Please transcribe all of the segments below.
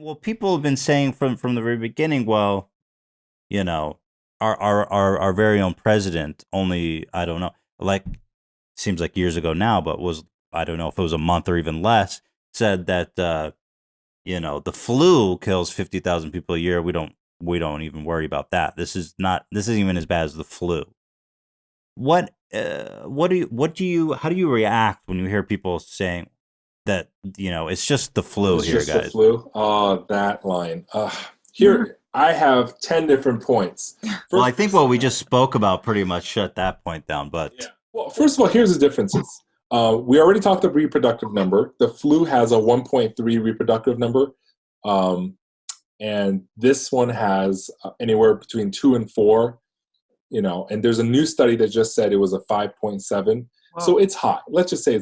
Well, people have been saying from the very beginning, well, you know, our very own president only, I don't know, like seems like years ago now, but was, I don't know if it was a month or even less, said that the flu kills 50,000 people a year. We don't even worry about that. This isn't even as bad as the flu. What do you how do you react when you hear people saying that, it's just the flu It's here, just the guys? flu. That line. Mhm. Here, I have 10 different points. Well, I First, think what we just spoke about pretty much shut that point down, yeah. but Well, first of all, here's the differences. We already talked the reproductive number. The flu has a 1.3 reproductive number, um, and this one has anywhere between 2 and 4. And there's a new study that just said it was a 5.7. So Wow. it's high. Let's just say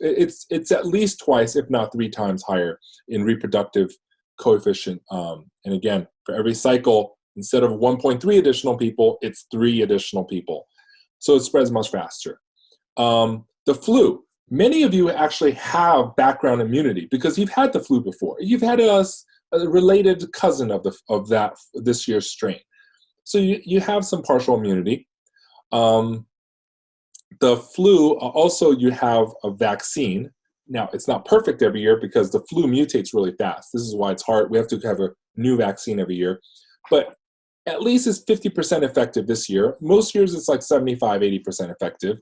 it's at least twice, if not three times higher in reproductive coefficient. And again, for every cycle, instead of 1.3 additional people, it's 3 additional people. So it spreads much faster. The flu. Many of you actually have background immunity because you've had the flu before. You've had a related cousin of that this year's strain. So you have some partial immunity. Um, the flu, also you have a vaccine. Now, it's not perfect every year because the flu mutates really fast. This is why it's hard. We have to have a new vaccine every year. But at least it's 50% effective this year. Most years it's like 75, 80% effective.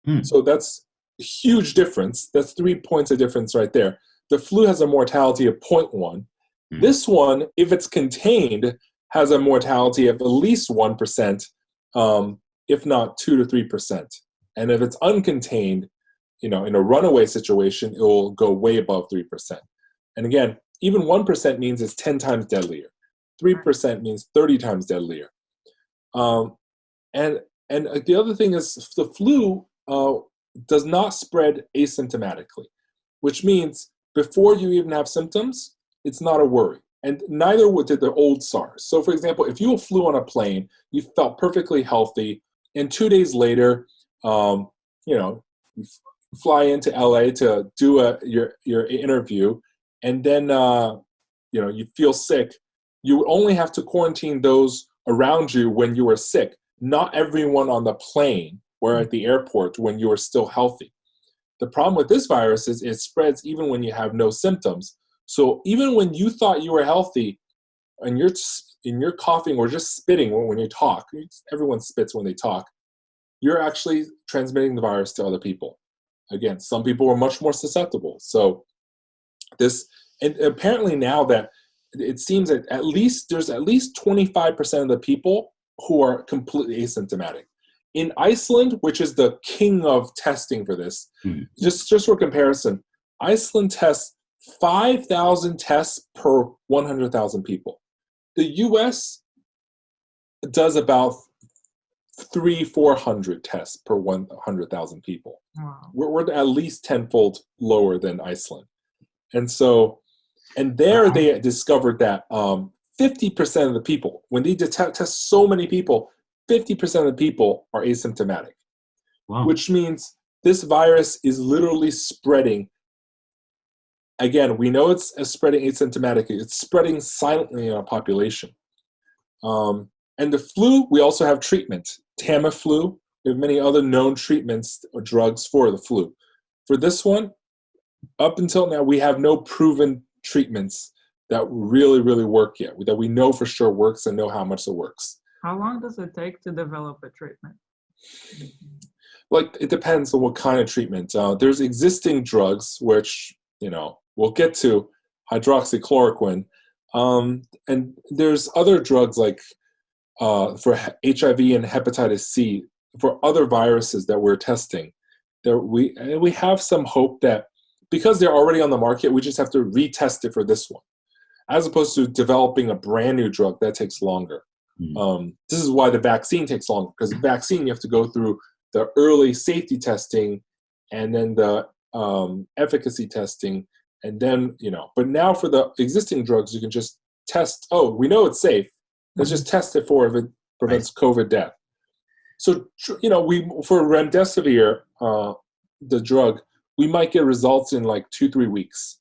hmm. So that's a huge difference. That's 3 points of difference right there. The flu has a mortality of zero point 0.1. Hmm. This one, if it's contained, has a mortality of at least 1%, if not 2 to 3%. And if it's uncontained, in a runaway situation, it will go way above 3%. And again, even 1% means it's 10 times deadlier. 3% means 30 times deadlier. Um, and the other thing is the flu does not spread asymptomatically, which means before you even have symptoms, it's not a worry. And neither did the old SARS. So, for example, if you flew on a plane, you felt perfectly healthy, and 2 days later, um, you fly into LA to do your interview, and then you feel sick, you would only have to quarantine those around you when you were sick, not everyone on the plane or at the airport when you are still healthy. The problem with this virus is it spreads even when you have no symptoms. So even when you thought you were healthy and you're coughing or just spitting when you talk, everyone spits when they talk, you're actually transmitting the virus to other people. Again, some people are much more susceptible. So this, and apparently now that it seems that there's at least 25% of the people who are completely asymptomatic. In Iceland, which is the king of testing for this, Hmm. just for comparison, Iceland tests 5,000 tests per 100,000 people. The US does about 400 tests per 100,000 people. Wow. We're at least tenfold lower than Iceland. And so, and there Wow. they discovered that 50% of the people, when they test so many people, 50% of the people are asymptomatic, Wow. which means this virus is literally spreading. Again, we know it's spreading asymptomatically. It's spreading silently in our population. And the flu, we also have treatment. Tamiflu, we have many other known treatments or drugs for the flu. For this one, up until now, we have no proven treatments that really, really work yet, that we know for sure works and know how much it works. How long does it take to develop a treatment? Like, it depends on what kind of treatment. There's existing drugs, which, we'll get to, hydroxychloroquine. And there's other drugs like for HIV and hepatitis C, for other viruses that we're testing. We have some hope that because they're already on the market, we just have to retest it for this one, as opposed to developing a brand new drug that takes longer. Hmm. This is why the vaccine takes longer, because the vaccine you have to go through the early safety testing and then the efficacy testing, and then But now for the existing drugs, you can just test. Oh, we know it's safe. Let's just test it for if it I prevents COVID death. So we for remdesivir, the drug, we might get results in like 2-3 weeks.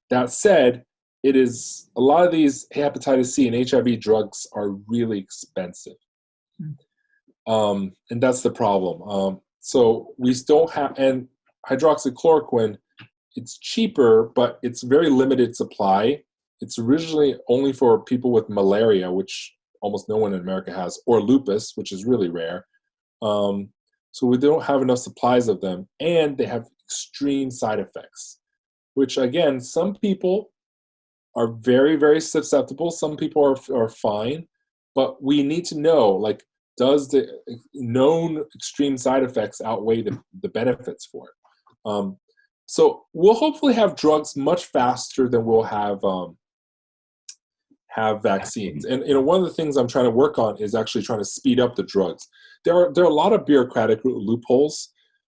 That said, it is a lot of these hepatitis C and HIV drugs are really expensive. And that's the problem. So we don't have, and hydroxychloroquine, it's cheaper, but it's very limited supply. It's originally only for people with malaria, which almost no one in America has, or lupus, which is really rare. So we don't have enough supplies of them, and they have extreme side effects, which again, some people are very, very susceptible. Some people are fine, but we need to know, like, does the known extreme side effects outweigh the benefits for it? So we'll hopefully have drugs much faster than we'll have vaccines. And one of the things I'm trying to work on is actually trying to speed up the drugs. There are a lot of bureaucratic loopholes.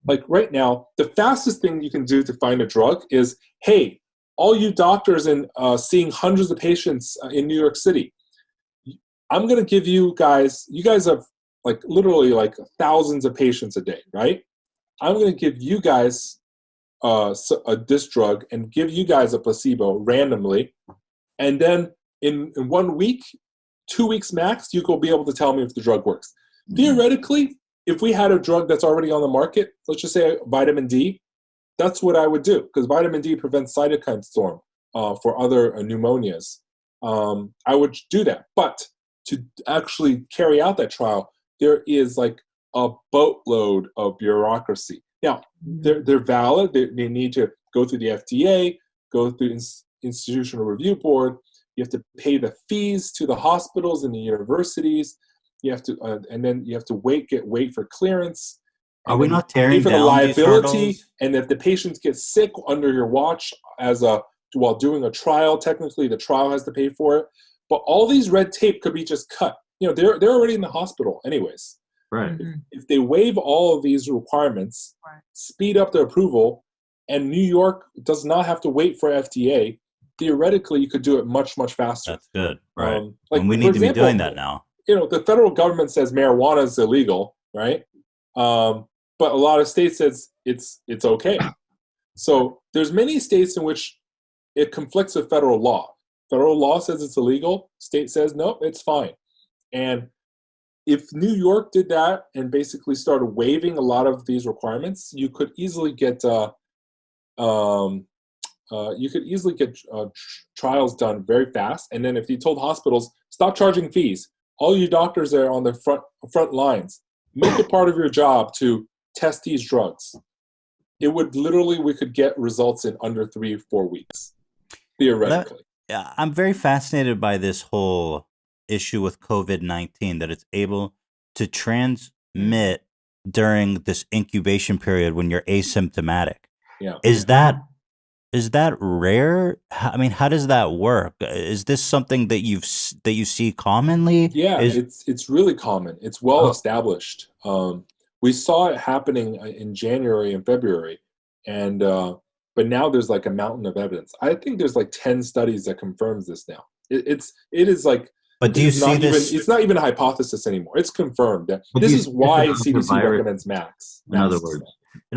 Like right now, the fastest thing you can do to find a drug is, hey, all you doctors and seeing hundreds of patients in New York City, I'm going to give you guys have like literally like thousands of patients a day, right? I'm going to give you guys this drug and give you guys a placebo randomly. And then in 1 week, 2 weeks max, you will be able to tell me if the drug works. Theoretically, if we had a drug that's already on the market, let's just say vitamin D, that's what I would do, because vitamin D prevents cytokine storm for other pneumonias. I would do that. But to actually carry out that trial, there is like a boatload of bureaucracy. Now, they're valid. They need to go through the FDA, go through institutional review board. You have to pay the fees to the hospitals and the universities. You have to, and then you have to wait for clearance. Are we not pay tearing for the down these liability? hurdles? And if the patients get sick under your watch while doing a trial, technically the trial has to pay for it. But all these red tape could be just cut. They're already in the hospital anyways. Right. If they waive all of these requirements, speed up the approval, and New York does not have to wait for FDA, theoretically you could do it much, much faster. That's good. Right. Like, we need to be doing that now. The federal government says marijuana is illegal, right? But a lot of states says it's okay. So there's many states in which it conflicts with federal law. Federal law says it's illegal. State says, no, it's fine. And if New York did that and basically started waiving a lot of these requirements, you could easily get trials done very fast. And then if you told hospitals, stop charging fees, all you doctors are on the front lines, make it part of your job to test these drugs. It would literally, we could get results in under 3 or 4 weeks, theoretically. I'm very fascinated by this whole issue with COVID-19, that it's able to transmit during this incubation period when you're asymptomatic. Yeah. Is that rare? I mean, how does that work? Is this something that you see commonly? Yeah, it's really common. It's well established. We saw it happening in January and February, and but now there's like a mountain of evidence. I think there's like 10 studies that confirms this now. It is like. But do you see this? It's not even a hypothesis anymore. It's confirmed. This is why CDC recommends masks. In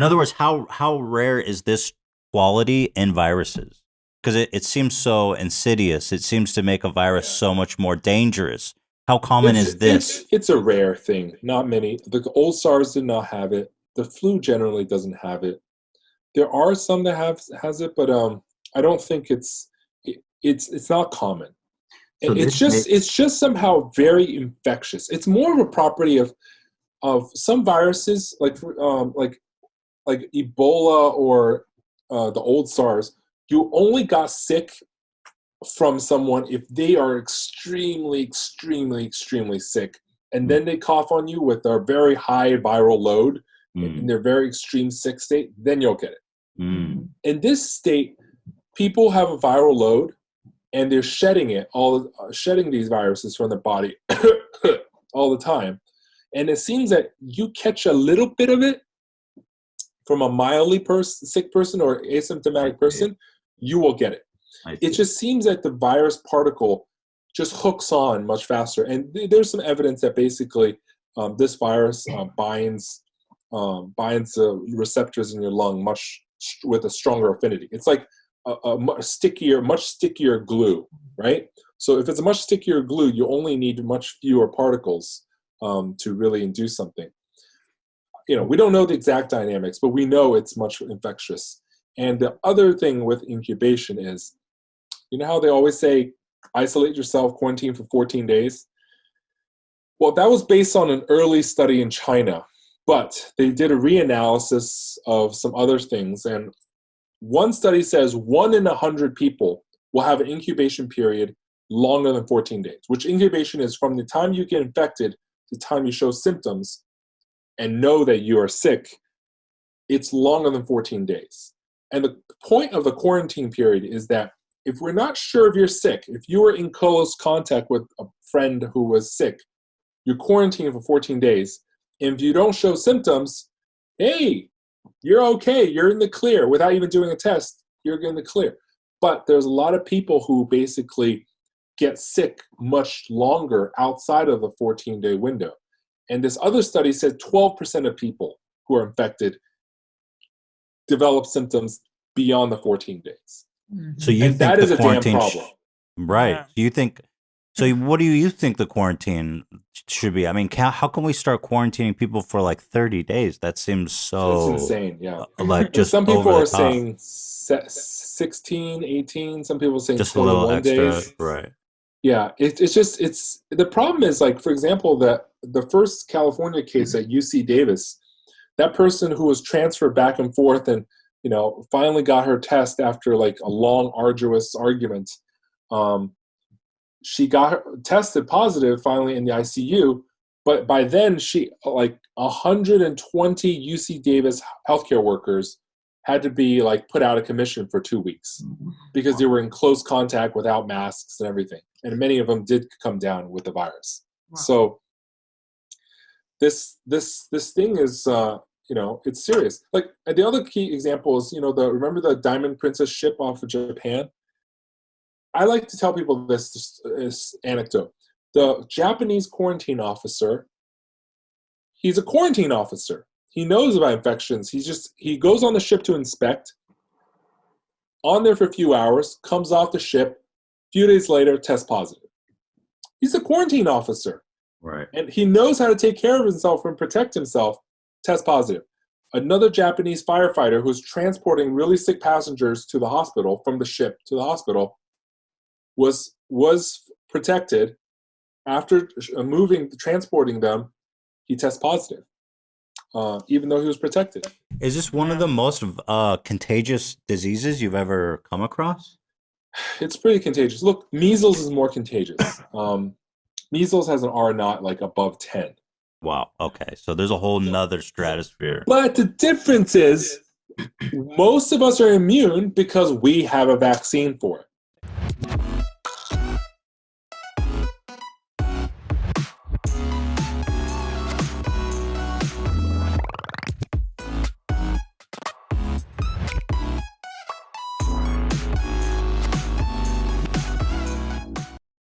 other words, how rare is this quality in viruses? Because it seems so insidious. It seems to make a virus so much more dangerous. How common is this? It's a rare thing. Not many. The old SARS did not have it. The flu generally doesn't have it. There are some that has it, but I don't think it's not common. So it's just somehow very infectious. It's more of a property of some viruses, like Ebola or the old SARS. You only got sick from someone if they are extremely, extremely, extremely sick, and then they cough on you with a very high viral load in their very extreme sick state. Then you'll get it. In this state, people have a viral load, and they're shedding these viruses from the body all the time. And it seems that you catch a little bit of it from a mildly sick person or asymptomatic person, you will get it. It just seems that the virus particle just hooks on much faster. And there's some evidence that basically this virus binds the receptors in your lung with a stronger affinity. It's like a much stickier glue, right? So if it's a much stickier glue, you only need much fewer particles to really induce something. We don't know the exact dynamics, but we know it's much infectious. And the other thing with incubation is, how they always say, isolate yourself, quarantine for 14 days? Well, that was based on an early study in China, but they did a reanalysis of some other things. And one study says 1 in 100 people will have an incubation period longer than 14 days, which incubation is from the time you get infected to the time you show symptoms and know that you are sick. It's longer than 14 days. And the point of the quarantine period is that if we're not sure if you're sick, if you were in close contact with a friend who was sick, you're quarantined for 14 days. And if you don't show symptoms, hey, you're okay. You're in the clear. Without even doing a test, you're in the clear. But there's a lot of people who basically get sick much longer outside of the 14-day window. And this other study said 12% of people who are infected develop symptoms beyond the 14 days. So you And think that is the a damn quarantine, problem. right? Yeah. You think so? What do you think the quarantine should be? I mean, how can we start quarantining people for like 30 days? That seems It's so insane, yeah. like And just some people over the are top. saying 16, 18. Some people are saying Just a little 21 extra, days. right? Yeah, it's the problem is, like, for example, that the first California case at UC Davis, that person who was transferred back and forth and finally got her test after like a long, arduous argument. She got tested positive finally in the ICU, but by then she 120 UC Davis healthcare workers had to be like put out of commission for 2 weeks because they were in close contact without masks and everything, and many of them did come down with the virus. Wow. So this thing is it's serious. Like, the other key example is remember the Diamond Princess ship off of Japan? I like to tell people this anecdote. The Japanese quarantine officer, he's a quarantine officer. He knows about infections. He goes on the ship to inspect, on there for a few hours, comes off the ship, a few days later, tests positive. He's a quarantine officer. Right. And he knows how to take care of himself and protect himself, test positive. Another Japanese firefighter who's transporting really sick passengers to the hospital, from the ship to the hospital, was protected. After transporting them, he tests positive, even though he was protected. Is this one of the most contagious diseases you've ever come across? It's pretty contagious. Look, measles is more contagious. Measles has an R naught like above 10. Wow. Okay. So there's a whole nother stratosphere. But the difference is most of us are immune because we have a vaccine for it.